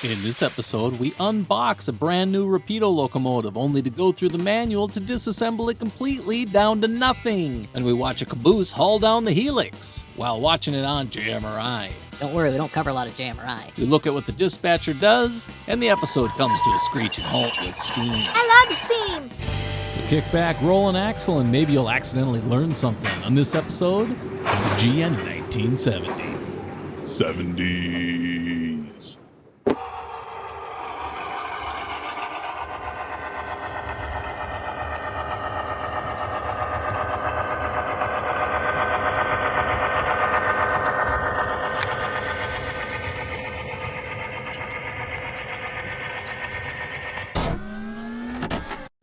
In this episode, we unbox a brand new Rapido locomotive, only to go through the manual to disassemble it completely down to nothing. And we watch a caboose haul down the helix while watching it on JMRI. Don't worry, we don't cover a lot of JMRI. We look at what the dispatcher does, and the episode comes to a screeching halt with steam. I love steam! So kick back, roll an axle, and maybe you'll accidentally learn something on this episode of the GN 1970. 70s.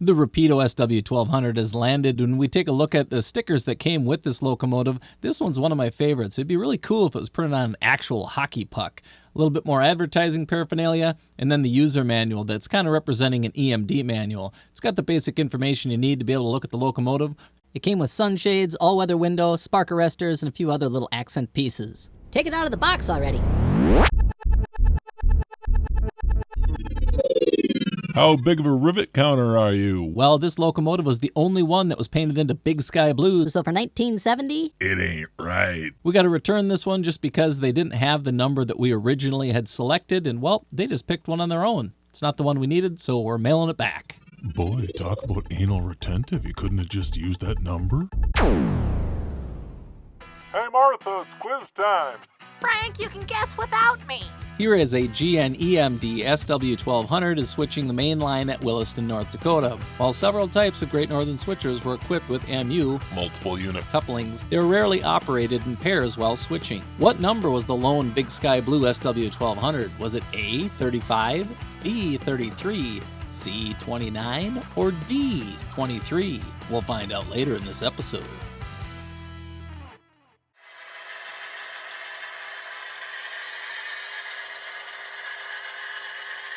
The Rapido SW1200 has landed. When we take a look at the stickers that came with this locomotive, this one's one of my favorites. It'd be really cool if it was printed on an actual hockey puck. A little bit more advertising paraphernalia, and then the user manual that's kind of representing an EMD manual. It's got the basic information you need to be able to look at the locomotive. It came with sunshades, all-weather window, spark arresters, and a few other little accent pieces. Take it out of the box already. How big of a rivet counter are you? Well, this locomotive was the only one that was painted into big sky blues. So for 1970? It ain't right. We got to return this one just because they didn't have the number that we originally had selected, and well, they just picked one on their own. It's not the one we needed, so we're mailing it back. Boy, talk about anal retentive. You couldn't have just used that number? Hey Martha, it's quiz time. Frank, you can guess without me. Here is a GN EMD SW1200 is switching the main line at Williston, North Dakota. While several types of Great Northern switchers were equipped with MU, multiple unit couplings, they were rarely operated in pairs while switching. What number was the lone Big Sky Blue SW1200? Was it A, 35, B, 33, C, 29, or D, 23? We'll find out later in this episode.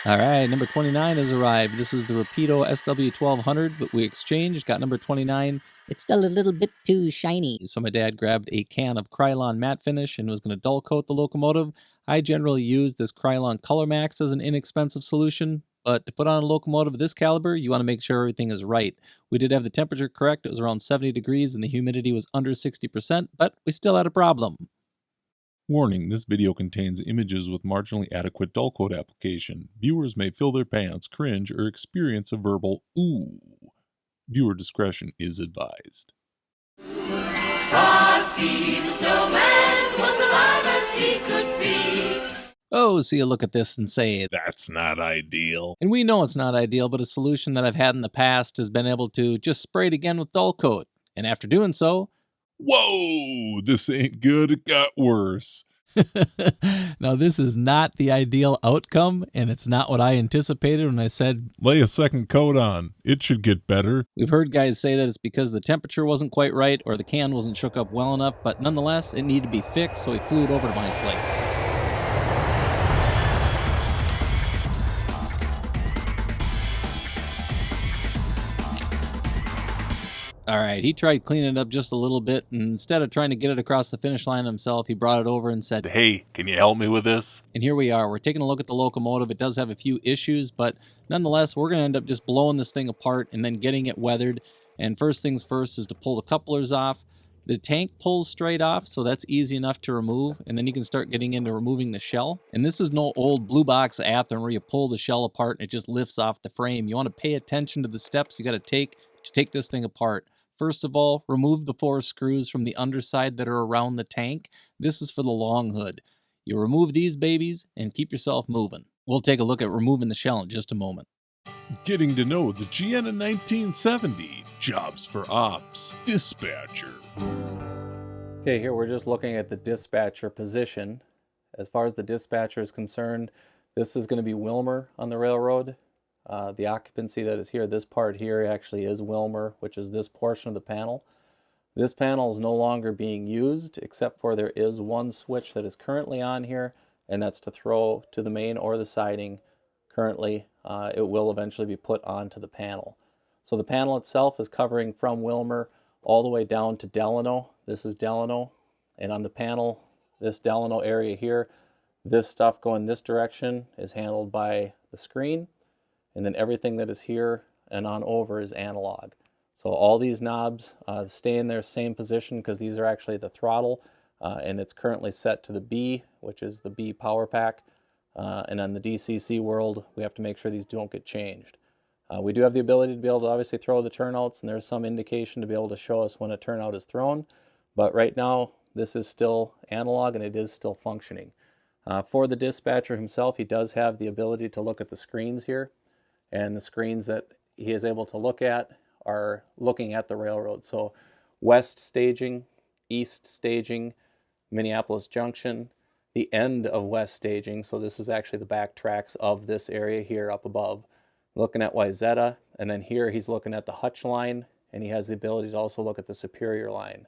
All right, number 29 has arrived. This is the Rapido SW1200, but we exchanged, got number 29. It's still a little bit too shiny. So my dad grabbed a can of Krylon matte finish and was going to dull coat the locomotive. I generally use this Krylon Color Max as an inexpensive solution, but to put on a locomotive of this caliber, you want to make sure everything is right. We did have the temperature correct. It was around 70 degrees and the humidity was under 60%, but we still had a problem. Warning, this video contains images with marginally adequate dull coat application. Viewers may fill their pants, cringe, or experience a verbal ooh. Viewer discretion is advised. Frosty the Snowman was alive as he could be. Oh, so you look at this and say, That's not ideal. and we know it's not ideal, but a solution that I've had in the past has been able to just spray it again with dull coat. And after doing so, Whoa, this ain't good, it got worse. now this is not the ideal outcome, and it's not what I anticipated when I said, Lay a second coat on, it should get better. we've heard guys say that it's because the temperature wasn't quite right or the can wasn't shook up well enough, but nonetheless, it needed to be fixed, so he flew it over to my place. All right, he tried cleaning it up just a little bit, and instead of trying to get it across the finish line himself, he brought it over and said, Hey, can you help me with this? and here we are. We're taking a look at the locomotive. It does have a few issues, but nonetheless, we're going to end up just blowing this thing apart and then getting it weathered. And first things first is to pull the couplers off. The tank pulls straight off, so that's easy enough to remove, and then you can start getting into removing the shell. And this is no old blue box Athearn where you pull the shell apart and it just lifts off the frame. You want to pay attention to the steps you got to take this thing apart. First of all, remove the 4 screws from the underside that are around the tank. This is for the long hood. You remove these babies and keep yourself moving. We'll take a look at removing the shell in just a moment. Getting to know the GN in 1970. Jobs for ops. Dispatcher. Okay, here we're just looking at the dispatcher position. As far as the dispatcher is concerned, this is going to be Wilmer on the railroad. The occupancy that is here, this part here actually is Wilmer, which is this portion of the panel. This panel is no longer being used, except for there is one switch that is currently on here, and that's to throw to the main or the siding. Currently, it will eventually be put onto the panel. So the panel itself is covering from Wilmer all the way down to Delano. This is Delano, and on the panel, this Delano area here, This stuff going this direction is handled by the screen, and then everything that is here and on over is analog. So all these knobs stay in their same position because these are actually the throttle, and it's currently set to the B, which is the B power pack. And on the DCC world, we have to make sure these don't get changed. We do have the ability to be able to obviously throw the turnouts, and there's some indication to be able to show us when a turnout is thrown. But right now, this is still analog and it is still functioning. For the dispatcher himself, he does have the ability to look at the screens here. And the screens that he is able to look at are looking at the railroad. So west staging, east staging, Minneapolis Junction, the end of west staging. So this is actually the back tracks of this area here up above. Looking at Wyzetta, and then here he's looking at the Hutch line, and he has the ability to also look at the Superior line.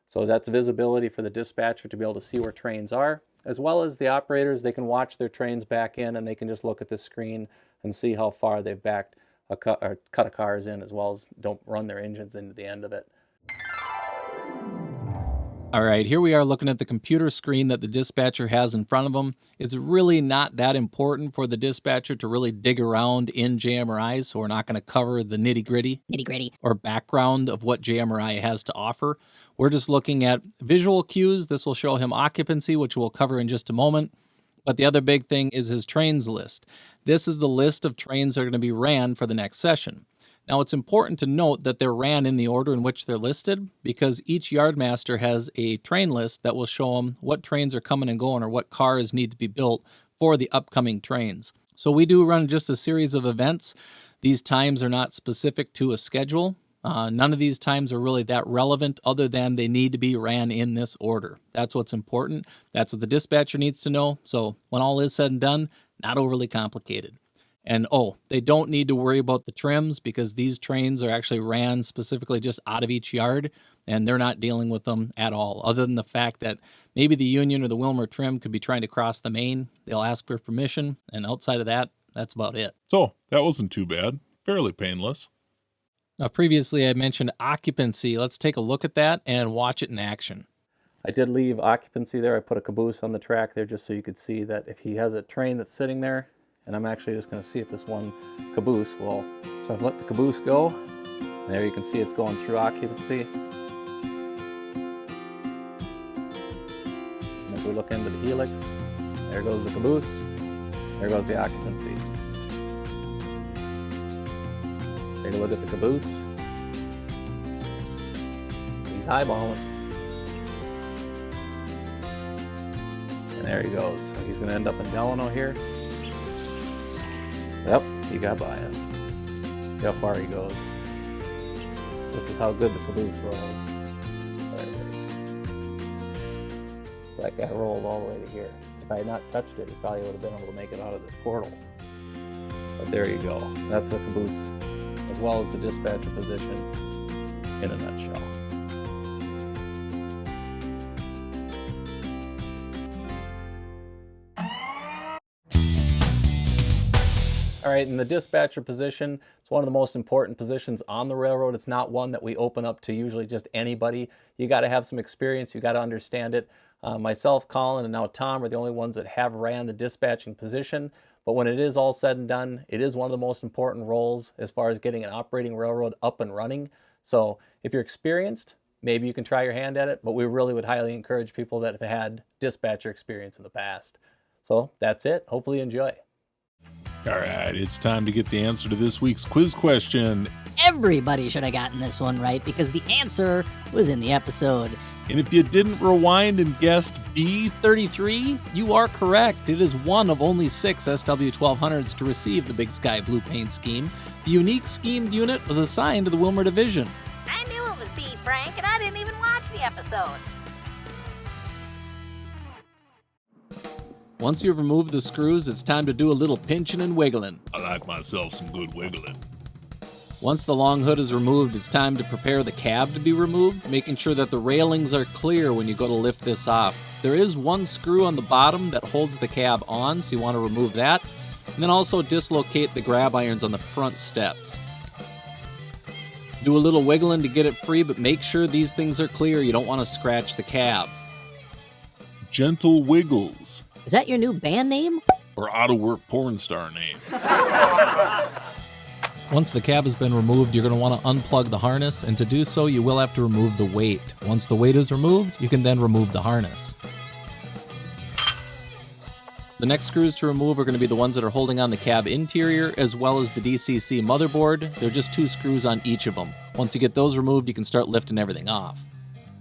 So that's visibility for the dispatcher to be able to see where trains are, as well as the operators. They can watch their trains back in, and they can just look at the screen and see how far they've backed cut a cars in, as well as don't run their engines into the end of it. All right, here we are looking at the computer screen that the dispatcher has in front of him. It's really not that important for the dispatcher to really dig around in JMRI, so we're not going to cover the nitty-gritty or background of what JMRI has to offer. We're just looking at visual cues. This will show him occupancy, which we'll cover in just a moment. But the other big thing is his trains list. This is the list of trains that are going to be ran for the next session. Now, it's important to note that they're ran in the order in which they're listed, because each yardmaster has a train list that will show them what trains are coming and going or what cars need to be built for the upcoming trains. So we do run just a series of events. These times are not specific to a schedule. None of these times are really that relevant other than they need to be ran in this order. That's what's important. That's what the dispatcher needs to know. So when all is said and done, not overly complicated. And they don't need to worry about the trims because these trains are actually ran specifically just out of each yard, and they're not dealing with them at all, other than the fact that maybe the Union or the Wilmer trim could be trying to cross the main. They'll ask for permission, and outside of that, that's about it. So, that wasn't too bad. Fairly painless. Now, previously I mentioned occupancy. Let's take a look at that and watch it in action. I did leave occupancy there. I put a caboose on the track there just so you could see that if he has a train that's sitting there, and I'm actually just going to see if this one caboose will. So I've let the caboose go. And there you can see it's going through occupancy. And if we look into the helix, there goes the caboose. There goes the occupancy. Take a look at the caboose. He's highballing. And there he goes. So he's going to end up in Delano here. Yep, he got by us. See how far he goes. This is how good the caboose rolls. There it is. So that guy rolled all the way to here. If I had not touched it, he probably would have been able to make it out of the portal. But there you go. That's the caboose, as well as the dispatcher position in a nutshell. All right, in the dispatcher position, it's one of the most important positions on the railroad. It's not one that we open up to usually just anybody. You got to have some experience. You got to understand it. Myself, Colin, and now Tom are the only ones that have ran the dispatching position. But when it is all said and done, it is one of the most important roles as far as getting an operating railroad up and running. So if you're experienced, maybe you can try your hand at it. But we really would highly encourage people that have had dispatcher experience in the past. So that's it. Hopefully you enjoy. All right, it's time to get the answer to this week's quiz question. Everybody should have gotten this one right because the answer was in the episode. And if you didn't rewind and guessed B33, You are correct. It is one of only 6 SW1200s to receive the Big Sky Blue Paint scheme. The unique schemed unit was assigned to the Wilmer Division. I knew it was B, Frank, and I didn't even watch the episode. Once you've removed the screws, it's time to do a little pinching and wiggling. I like myself some good wiggling. Once the long hood is removed, it's time to prepare the cab to be removed, making sure that the railings are clear when you go to lift this off. There is one screw on the bottom that holds the cab on, so you want to remove that. And then also dislocate the grab irons on the front steps. Do a little wiggling to get it free, but make sure these things are clear. You don't want to scratch the cab. Gentle wiggles. Is that your new band name? Or out-of-work porn star name. Once the cab has been removed, you're going to want to unplug the harness, and to do so, you will have to remove the weight. Once the weight is removed, you can then remove the harness. The next screws to remove are going to be the ones that are holding on the cab interior, as well as the DCC motherboard. There are just 2 screws on each of them. Once you get those removed, you can start lifting everything off.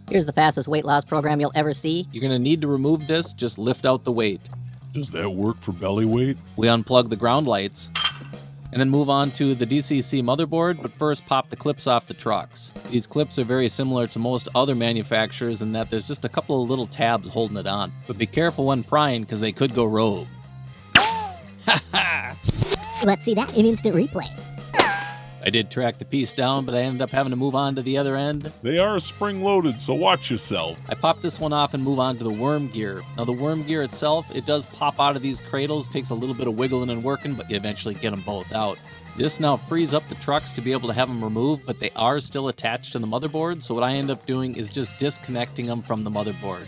Here's the fastest weight loss program you'll ever see. You're going to need to remove this, just lift out the weight. Does that work for belly weight? We unplug the ground lights, and then move on to the DCC motherboard, but first pop the clips off the trucks. These clips are very similar to most other manufacturers in that there's just a couple of little tabs holding it on. But be careful when prying, because they could go rogue. Let's see that in instant replay. I did track the piece down, but I ended up having to move on to the other end. They are spring-loaded, so watch yourself. I pop this one off and move on to the worm gear. Now the worm gear itself, it does pop out of these cradles, takes a little bit of wiggling and working, but you eventually get them both out. This now frees up the trucks to be able to have them removed, but they are still attached to the motherboard, so what I end up doing is just disconnecting them from the motherboard.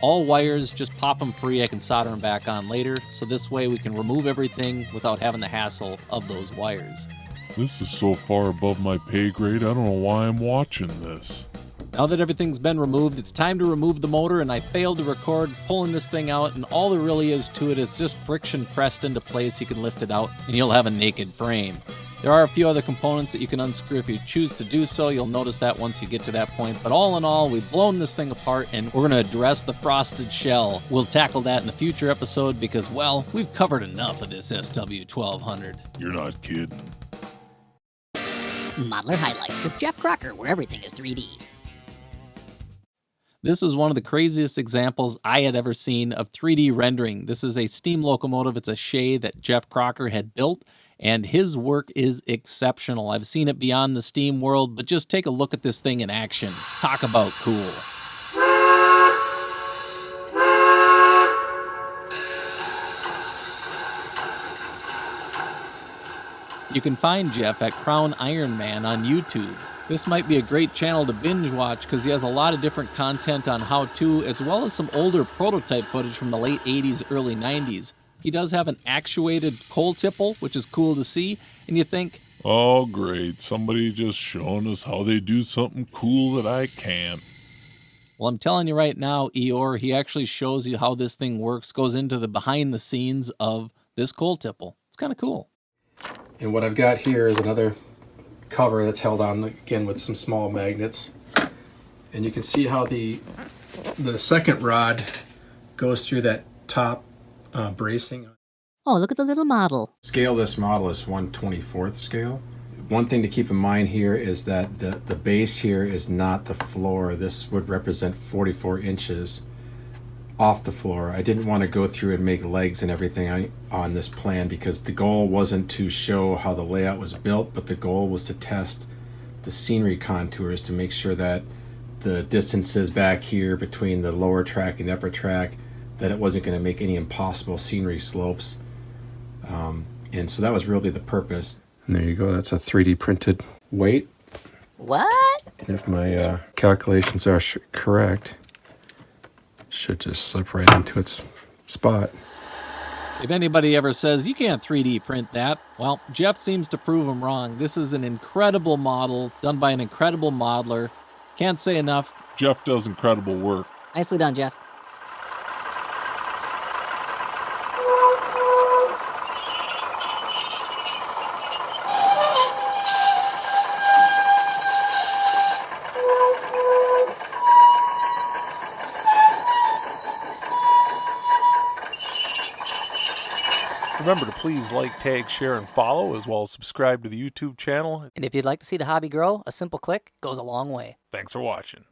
All wires, just pop them free, I can solder them back on later, so this way we can remove everything without having the hassle of those wires. This is so far above my pay grade, I don't know why I'm watching this. Now that everything's been removed, it's time to remove the motor, and I failed to record pulling this thing out, and all there really is to it is just friction pressed into place. You can lift it out, and you'll have a naked frame. There are a few other components that you can unscrew if you choose to do so. You'll notice that once you get to that point. But all in all, we've blown this thing apart, and we're going to address the frosted shell. We'll tackle that in a future episode because, well, we've covered enough of this SW1200. You're not kidding. Modeler Highlights with Jeff Crocker, where everything is 3D. This is one of the craziest examples I had ever seen of 3D rendering. This is a steam locomotive. It's a Shay that Jeff Crocker had built, and his work is exceptional. I've seen it beyond the steam world, but just take a look at this thing in action. Talk about cool. You can find Jeff at Crown Iron Man on YouTube. This might be a great channel to binge watch because he has a lot of different content on how-to, as well as some older prototype footage from the late 80s, early 90s. He does have an actuated coal tipple, which is cool to see, and you think, oh great, somebody just showing us how they do something cool that I can't. well, I'm telling you right now, Eeyore, he actually shows you how this thing works, goes into the behind the scenes of this coal tipple. It's kind of cool. And what I've got here is another cover that's held on again with some small magnets. And you can see how the second rod goes through that top bracing. Oh, look at the little model. Scale this model is 1/24th scale. One thing to keep in mind here is that the base here is not the floor. This would represent 44 inches off the floor. I didn't want to go through and make legs and everything on this plan because the goal wasn't to show how the layout was built, but the goal was to test the scenery contours to make sure that the distances back here between the lower track and the upper track, that it wasn't going to make any impossible scenery slopes. And so that was really the purpose. And there you go, that's a 3D printed weight. What? And if my calculations are correct, should just slip right into its spot. If anybody ever says you can't 3D print that, well, Jeff seems to prove them wrong. This is an incredible model done by an incredible modeler. Can't say enough. Jeff does incredible work. Nicely done, Jeff. Remember to please like, tag, share, and follow, as well as subscribe to the YouTube channel. And if you'd like to see the hobby grow, a simple click goes a long way. Thanks for watching.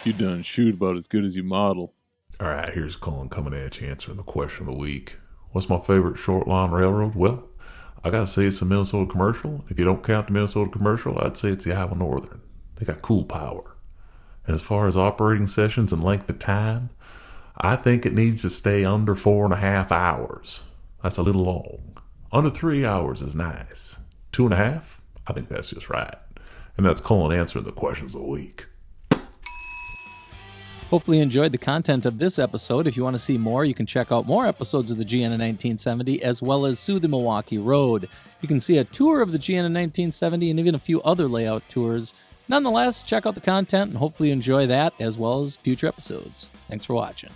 You done shoot about as good as you model. All right, here's Colin coming at you answering the question of the week. What's my favorite short line railroad? Well, I gotta say it's the Minnesota Commercial. If you don't count the Minnesota Commercial, I'd say it's the Iowa Northern. They got cool power. And as far as operating sessions and length of time, I think it needs to stay under 4.5 hours. That's a little long. Under 3 hours is nice. 2.5? I think that's just right. And that's Colin answering the questions of the week. Hopefully you enjoyed the content of this episode. If you want to see more, you can check out more episodes of the GN 1970 as well as Sue the Milwaukee Road. You can see a tour of the GN 1970 and even a few other layout tours. Nonetheless, check out the content and hopefully you enjoy that as well as future episodes. Thanks for watching.